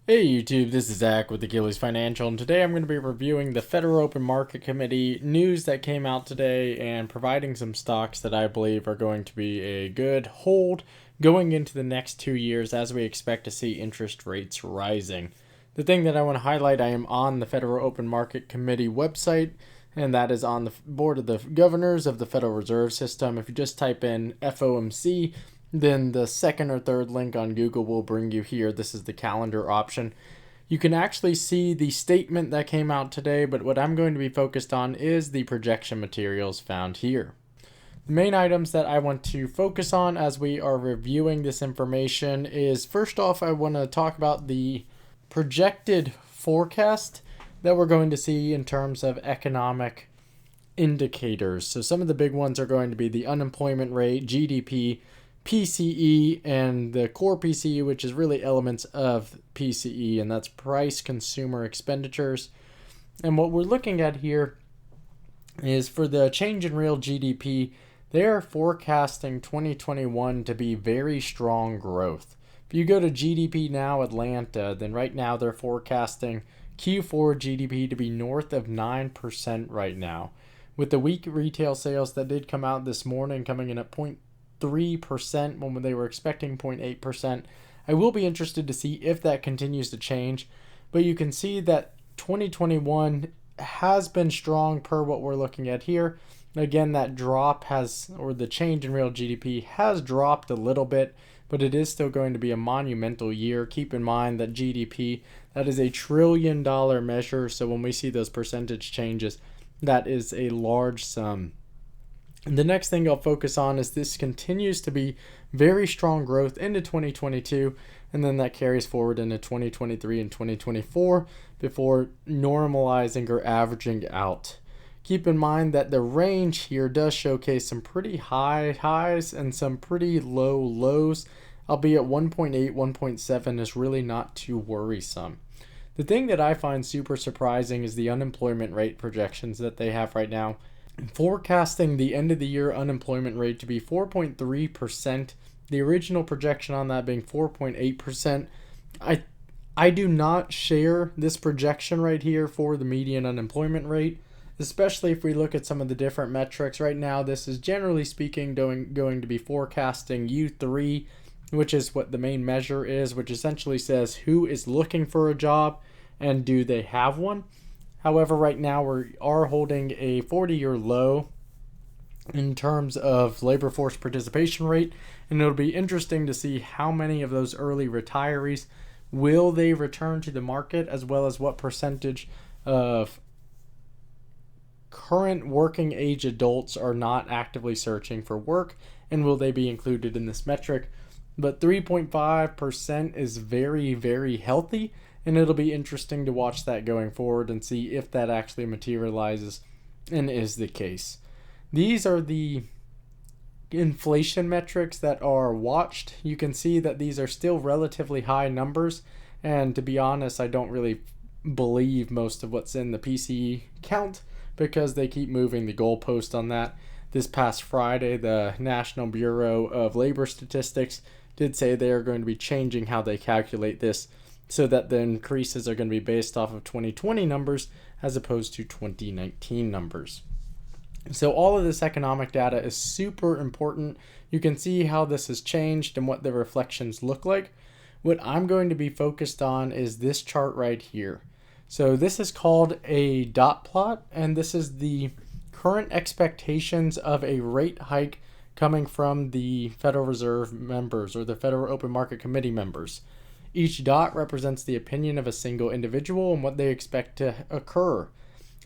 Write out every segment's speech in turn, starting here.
Hey YouTube, this is Zach with Achilles Financial, and today I'm going to be reviewing the Federal Open Market Committee news that came out today and providing some stocks that I believe are going to be a good hold going into the next 2 years as we expect to see interest rates rising. The thing that I want to highlight, I am on the Federal Open Market Committee website, and that is on the Board of the Governors of the Federal Reserve System. If you just type in FOMC, then the second or third link on Google will bring you here. This is the calendar option. You can actually see the statement that came out today, but what I'm going to be focused on is the projection materials found here. The main items that I want to focus on as we are reviewing this information is, first off, I want to talk about the projected forecast that we're going to see in terms of economic indicators. So some of the big ones are going to be the unemployment rate, GDP, PCE, and the core PCE, which is really elements of PCE, and that's price consumer expenditures. And what we're looking at here is for the change in real GDP, they're forecasting 2021 to be very strong growth. If you go to GDP Now Atlanta, then right now they're forecasting Q4 GDP to be north of 9% right now. With the weak retail sales that did come out this morning coming in at 0.3% when they were expecting 0.8%. I will be interested to see if that continues to change, but you can see that 2021 has been strong per what we're looking at here. Again, that drop has, or the change in real GDP has dropped a little bit, but it is still going to be a monumental year. Keep in mind that GDP, that is $1 trillion measure, so when we see those percentage changes, that is a large sum. The next thing I'll focus on is this continues to be very strong growth into 2022, and then that carries forward into 2023 and 2024 before normalizing or averaging out. Keep in mind that the range here does showcase some pretty high highs and some pretty low lows, albeit 1.8, 1.7 is really not too worrisome. The thing that I find super surprising is the unemployment rate projections that they have right now, forecasting the end of the year unemployment rate to be 4.3%. The original projection on that being 4.8%. I do not share this projection right here for the median unemployment rate, especially if we look at some of the different metrics. Right now, this is generally speaking going to be forecasting U3, which is what the main measure is, which essentially says who is looking for a job and do they have one. However, right now we are holding a 40-year low in terms of labor force participation rate, and it'll be interesting to see how many of those early retirees will they return to the market, as well as what percentage of current working age adults are not actively searching for work, and will they be included in this metric. But 3.5% is very, very healthy, and it'll be interesting to watch that going forward and see if that actually materializes and is the case. These are the inflation metrics that are watched. You can see that these are still relatively high numbers, and to be honest, I don't really believe most of what's in the PCE count because they keep moving the goalpost on that. This past Friday, the National Bureau of Labor Statistics did say they are going to be changing how they calculate this, so that the increases are going to be based off of 2020 numbers as opposed to 2019 numbers. So all of this economic data is super important. You can see how this has changed and what the reflections look like. What I'm going to be focused on is this chart right here. So this is called a dot plot, and this is the current expectations of a rate hike coming from the Federal Reserve members or the Federal Open Market Committee members. Each dot represents the opinion of a single individual and what they expect to occur.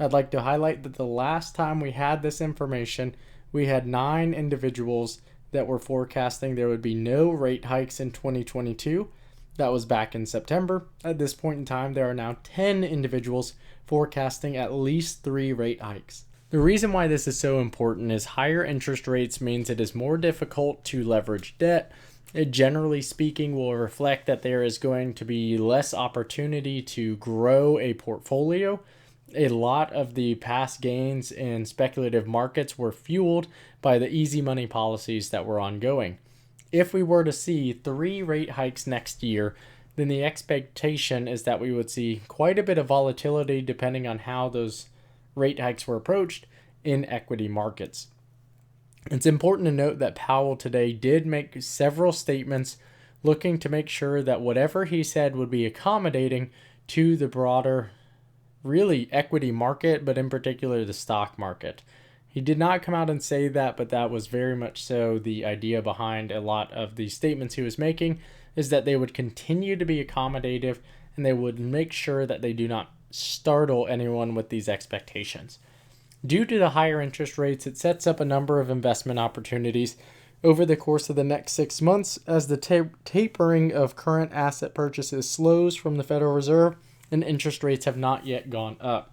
I'd like to highlight that the last time we had this information, we had 9 individuals that were forecasting there would be no rate hikes in 2022. That was back in September. At this point in time, there are now 10 individuals forecasting at least 3 rate hikes. The reason why this is so important is higher interest rates means it is more difficult to leverage debt. It, generally speaking, will reflect that there is going to be less opportunity to grow a portfolio. A lot of the past gains in speculative markets were fueled by the easy money policies that were ongoing. If we were to see 3 rate hikes next year, then the expectation is that we would see quite a bit of volatility depending on how those rate hikes were approached in equity markets. It's important to note that Powell today did make several statements looking to make sure that whatever he said would be accommodating to the broader, really equity market, but in particular the stock market. He did not come out and say that, but that was very much so the idea behind a lot of the statements he was making, is that they would continue to be accommodative and they would make sure that they do not startle anyone with these expectations. Due to the higher interest rates, it sets up a number of investment opportunities over the course of the next 6 months as the tapering of current asset purchases slows from the Federal Reserve and interest rates have not yet gone up.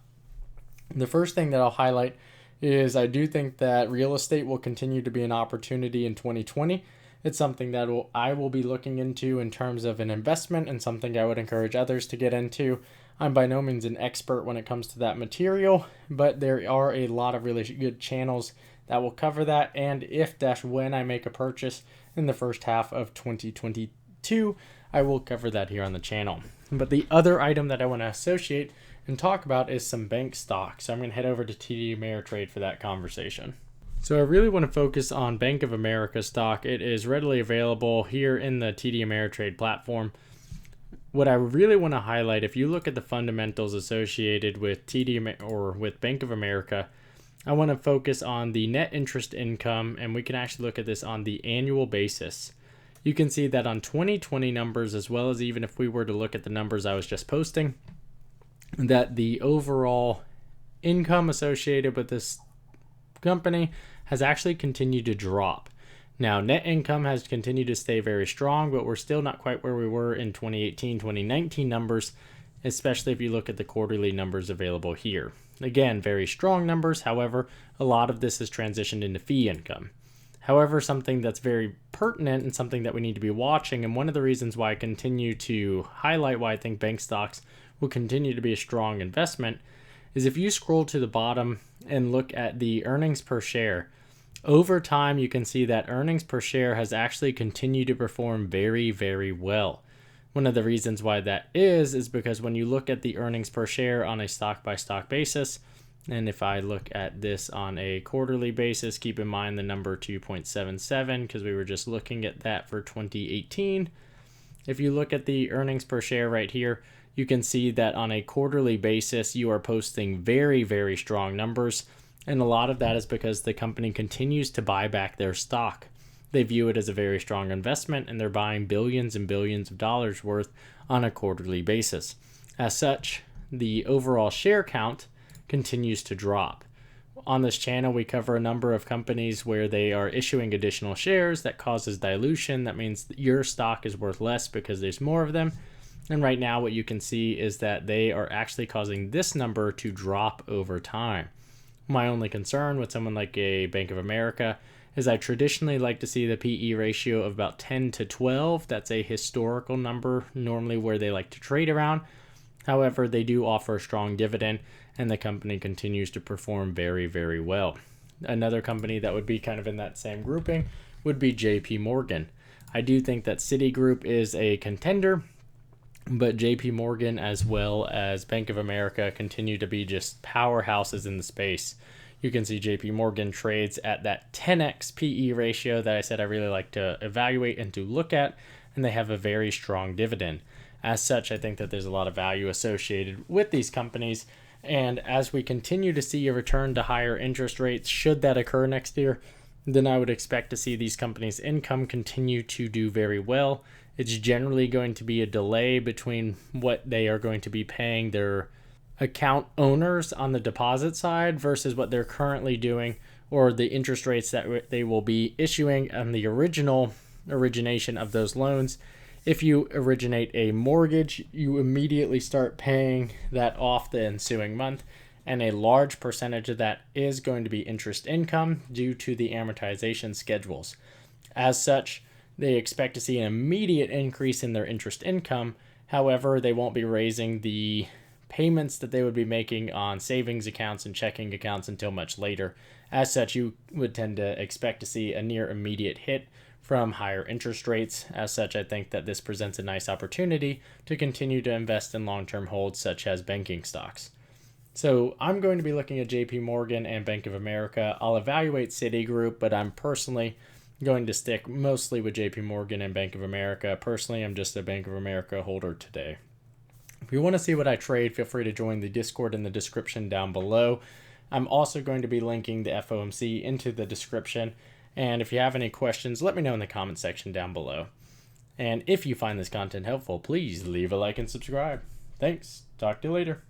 The first thing that I'll highlight is I do think that real estate will continue to be an opportunity in 2020. It's something that I will be looking into in terms of an investment and something I would encourage others to get into. I'm by no means an expert when it comes to that material, but there are a lot of really good channels that will cover that, and when I make a purchase in the first half of 2022, I will cover that here on the channel. But the other item that I want to associate and talk about is some bank stocks. So I'm going to head over to TD Ameritrade for that conversation. So I really want to focus on Bank of America stock. It is readily available here in the TD Ameritrade platform. What I really want to highlight, if you look at the fundamentals associated with with Bank of America, I want to focus on the net interest income, and we can actually look at this on the annual basis. You can see that on 2020 numbers, as well as even if we were to look at the numbers I was just posting, that the overall income associated with this company has actually continued to drop. Now, net income has continued to stay very strong, but we're still not quite where we were in 2018, 2019 numbers, especially if you look at the quarterly numbers available here. Again, very strong numbers. However, a lot of this has transitioned into fee income. However, something that's very pertinent and something that we need to be watching, and one of the reasons why I continue to highlight why I think bank stocks will continue to be a strong investment, is if you scroll to the bottom and look at the earnings per share, over time you can see that earnings per share has actually continued to perform very, very well. One of the reasons why that is because when you look at the earnings per share on a stock-by-stock basis, and if I look at this on a quarterly basis, keep in mind the number 2.77 because we were just looking at that for 2018. If you look at the earnings per share right here, you can see that on a quarterly basis, you are posting very, very strong numbers. And a lot of that is because the company continues to buy back their stock. They view it as a very strong investment, and they're buying billions and billions of dollars worth on a quarterly basis. As such, the overall share count continues to drop. On this channel, we cover a number of companies where they are issuing additional shares that causes dilution. That means your stock is worth less because there's more of them. And right now, what you can see is that they are actually causing this number to drop over time. My only concern with someone like a Bank of America is I traditionally like to see the PE ratio of about 10 to 12. That's a historical number, normally where they like to trade around. However, they do offer a strong dividend, and the company continues to perform very, very well. Another company that would be kind of in that same grouping would be JP Morgan. I do think that Citigroup is a contender, but JP Morgan as well as Bank of America continue to be just powerhouses in the space. You can see JP Morgan trades at that 10x PE ratio that I said I really like to evaluate and to look at, and they have a very strong dividend. As such, I think that there's a lot of value associated with these companies, and as we continue to see a return to higher interest rates, should that occur next year, then I would expect to see these companies' income continue to do very well. It's generally going to be a delay between what they are going to be paying their account owners on the deposit side versus what they're currently doing, or the interest rates that they will be issuing on the origination of those loans. If you originate a mortgage, you immediately start paying that off the ensuing month, and a large percentage of that is going to be interest income due to the amortization schedules. As such, they expect to see an immediate increase in their interest income. However, they won't be raising the payments that they would be making on savings accounts and checking accounts until much later. As such, you would tend to expect to see a near immediate hit from higher interest rates. As such, I think that this presents a nice opportunity to continue to invest in long-term holds such as banking stocks. So I'm going to be looking at JP Morgan and Bank of America. I'll evaluate Citigroup, but I'm personally going to stick mostly with JP Morgan and Bank of America. Personally, I'm just a Bank of America holder today. If you want to see what I trade, feel free to join the Discord in the description down below. I'm also going to be linking the FOMC into the description. And if you have any questions, let me know in the comment section down below. And if you find this content helpful, please leave a like and subscribe. Thanks. Talk to you later.